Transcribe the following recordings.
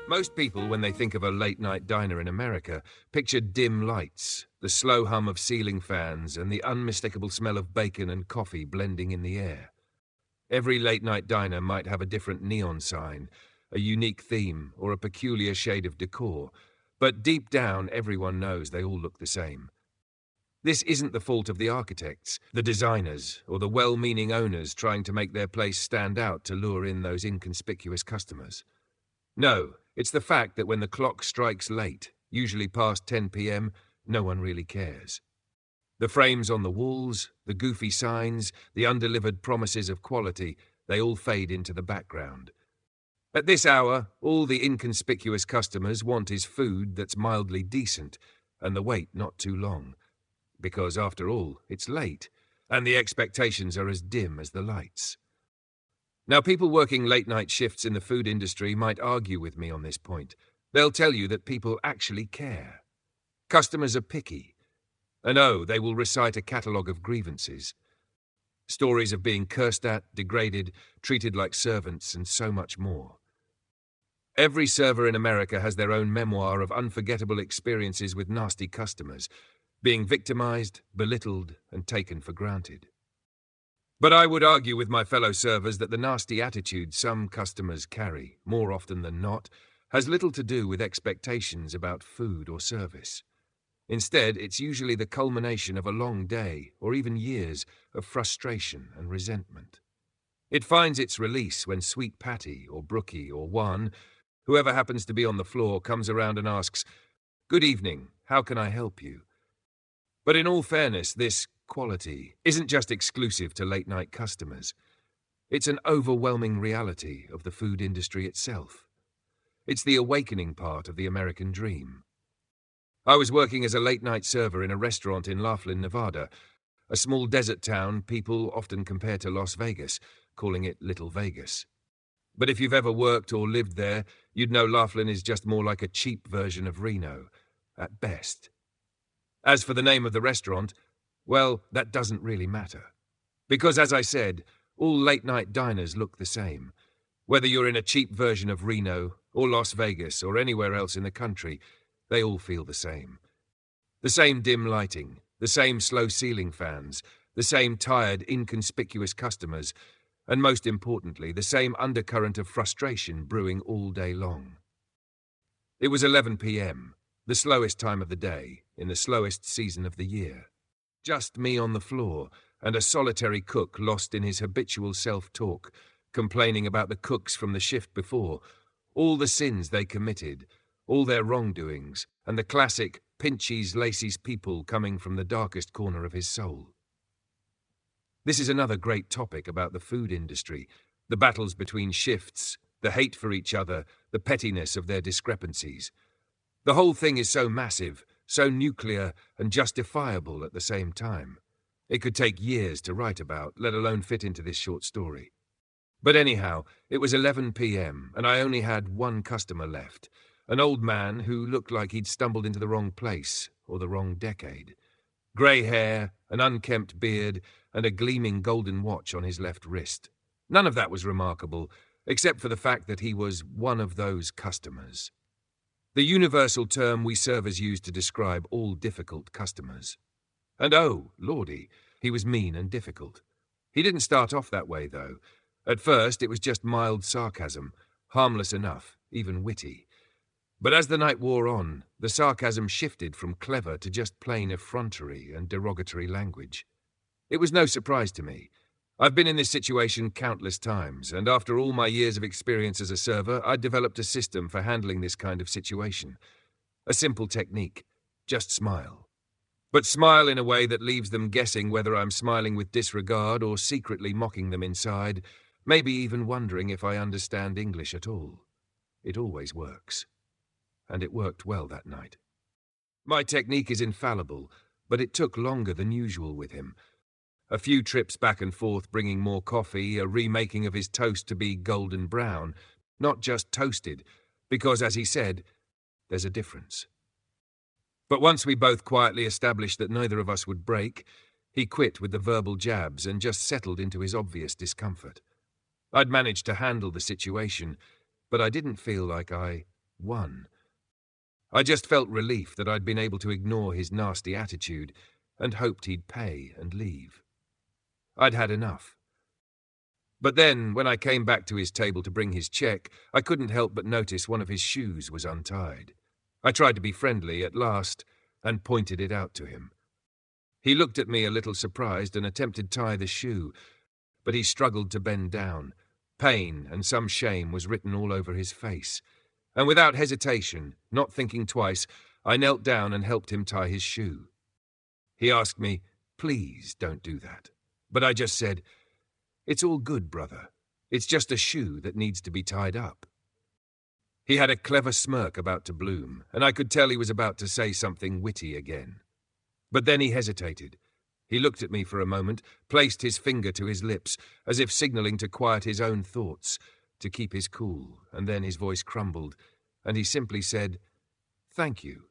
Most people, when they think of a late-night diner in America, picture dim lights, the slow hum of ceiling fans, and the unmistakable smell of bacon and coffee blending in the air. Every late-night diner might have a different neon sign, a unique theme, or a peculiar shade of decor, but deep down everyone knows they all look the same. This isn't the fault of the architects, the designers, or the well-meaning owners trying to make their place stand out to lure in those inconspicuous customers. No, it's the fact that when the clock strikes late, usually past 10 p.m., no one really cares. The frames on the walls, the goofy signs, the undelivered promises of quality, they all fade into the background. At this hour, all the inconspicuous customers want is food that's mildly decent, and the wait not too long. Because, after all, it's late, and the expectations are as dim as the lights. Now, people working late-night shifts in the food industry might argue with me on this point. They'll tell you that people actually care. Customers are picky. And they will recite a catalogue of grievances. Stories of being cursed at, degraded, treated like servants, and so much more. Every server in America has their own memoir of unforgettable experiences with nasty customers, being victimized, belittled, and taken for granted. But I would argue with my fellow servers that the nasty attitude some customers carry, more often than not, has little to do with expectations about food or service. Instead, it's usually the culmination of a long day, or even years, of frustration and resentment. It finds its release when Sweet Patty, or Brookie, or Juan, whoever happens to be on the floor, comes around and asks, "Good evening, how can I help you?" But in all fairness, this quality isn't just exclusive to late-night customers. It's an overwhelming reality of the food industry itself. It's the awakening part of the American dream. I was working as a late-night server in a restaurant in Laughlin, Nevada, a small desert town people often compare to Las Vegas, calling it Little Vegas. But if you've ever worked or lived there, you'd know Laughlin is just more like a cheap version of Reno, at best. As for the name of the restaurant, well, that doesn't really matter. Because, as I said, all late-night diners look the same. Whether you're in a cheap version of Reno, or Las Vegas, or anywhere else in the country, they all feel the same. The same dim lighting, the same slow ceiling fans, the same tired, inconspicuous customers, and most importantly, the same undercurrent of frustration brewing all day long. It was 11 p.m., the slowest time of the day, in the slowest season of the year. Just me on the floor, and a solitary cook lost in his habitual self-talk, complaining about the cooks from the shift before, all the sins they committed, all their wrongdoings, and the classic Pinchies Lacey's people coming from the darkest corner of his soul. This is another great topic about the food industry, the battles between shifts, the hate for each other, the pettiness of their discrepancies. The whole thing is so massive, so nuclear and justifiable at the same time. It could take years to write about, let alone fit into this short story. But anyhow, it was 11 p.m. and I only had one customer left, an old man who looked like he'd stumbled into the wrong place or the wrong decade. Grey hair, an unkempt beard, and a gleaming golden watch on his left wrist. None of that was remarkable, except for the fact that he was one of those customers. The universal term we servers use to describe all difficult customers. And lordy, he was mean and difficult. He didn't start off that way, though. At first, it was just mild sarcasm, harmless enough, even witty. But as the night wore on, the sarcasm shifted from clever to just plain effrontery and derogatory language. It was no surprise to me. I've been in this situation countless times, and after all my years of experience as a server, I'd developed a system for handling this kind of situation. A simple technique. Just smile. But smile in a way that leaves them guessing whether I'm smiling with disregard or secretly mocking them inside, maybe even wondering if I understand English at all. It always works. And it worked well that night. My technique is infallible, but it took longer than usual with him. A few trips back and forth bringing more coffee, a remaking of his toast to be golden brown, not just toasted, because, as he said, there's a difference. But once we both quietly established that neither of us would break, he quit with the verbal jabs and just settled into his obvious discomfort. I'd managed to handle the situation, but I didn't feel like I 1. I just felt relief that I'd been able to ignore his nasty attitude and hoped he'd pay and leave. I'd had enough. But then, when I came back to his table to bring his check, I couldn't help but notice one of his shoes was untied. I tried to be friendly at last and pointed it out to him. He looked at me a little surprised and attempted to tie the shoe, but he struggled to bend down. Pain and some shame was written all over his face. And without hesitation, not thinking twice, I knelt down and helped him tie his shoe. He asked me, "Please don't do that." But I just said, "It's all good, brother. It's just a shoe that needs to be tied up." He had a clever smirk about to bloom, and I could tell he was about to say something witty again. But then he hesitated. He looked at me for a moment, placed his finger to his lips, as if signalling to quiet his own thoughts, to keep his cool, and then his voice crumbled, and he simply said, "Thank you.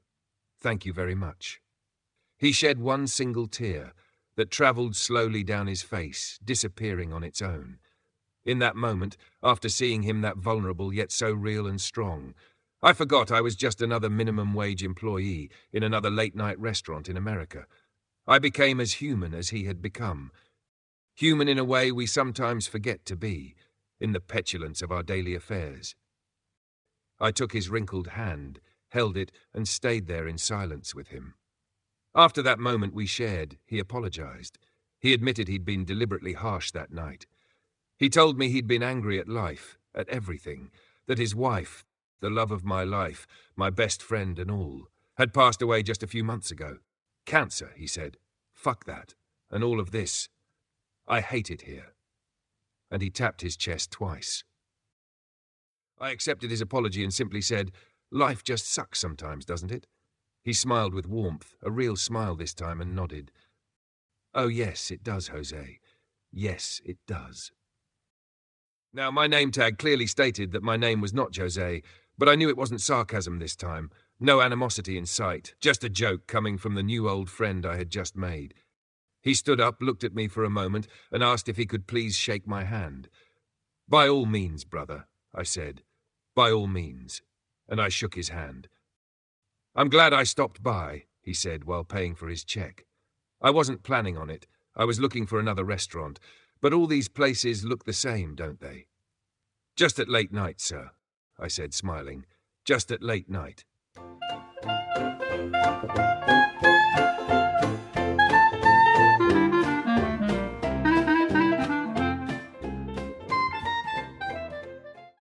Thank you very much." He shed one single tear that travelled slowly down his face, disappearing on its own. In that moment, after seeing him that vulnerable yet so real and strong, I forgot I was just another minimum-wage employee in another late-night restaurant in America. I became as human as he had become. Human in a way we sometimes forget to be, in the petulance of our daily affairs. I took his wrinkled hand, held it, and stayed there in silence with him. After that moment we shared, he apologized. He admitted he'd been deliberately harsh that night. He told me he'd been angry at life, at everything, that his wife, the love of my life, my best friend and all, had passed away just a few months ago. Cancer, he said. Fuck that, and all of this. I hate it here. And he tapped his chest twice. I accepted his apology and simply said, "Life just sucks sometimes, doesn't it?" He smiled with warmth, a real smile this time, and nodded. "Oh yes, it does, Jose. Yes, it does." Now, my name tag clearly stated that my name was not Jose, but I knew it wasn't sarcasm this time. No animosity in sight, just a joke coming from the new old friend I had just made. He stood up, looked at me for a moment, and asked if he could please shake my hand. "By all means, brother," I said. "By all means." And I shook his hand. "I'm glad I stopped by," he said while paying for his check. "I wasn't planning on it. I was looking for another restaurant. But all these places look the same, don't they?" "Just at late night, sir," I said, smiling. "Just at late night."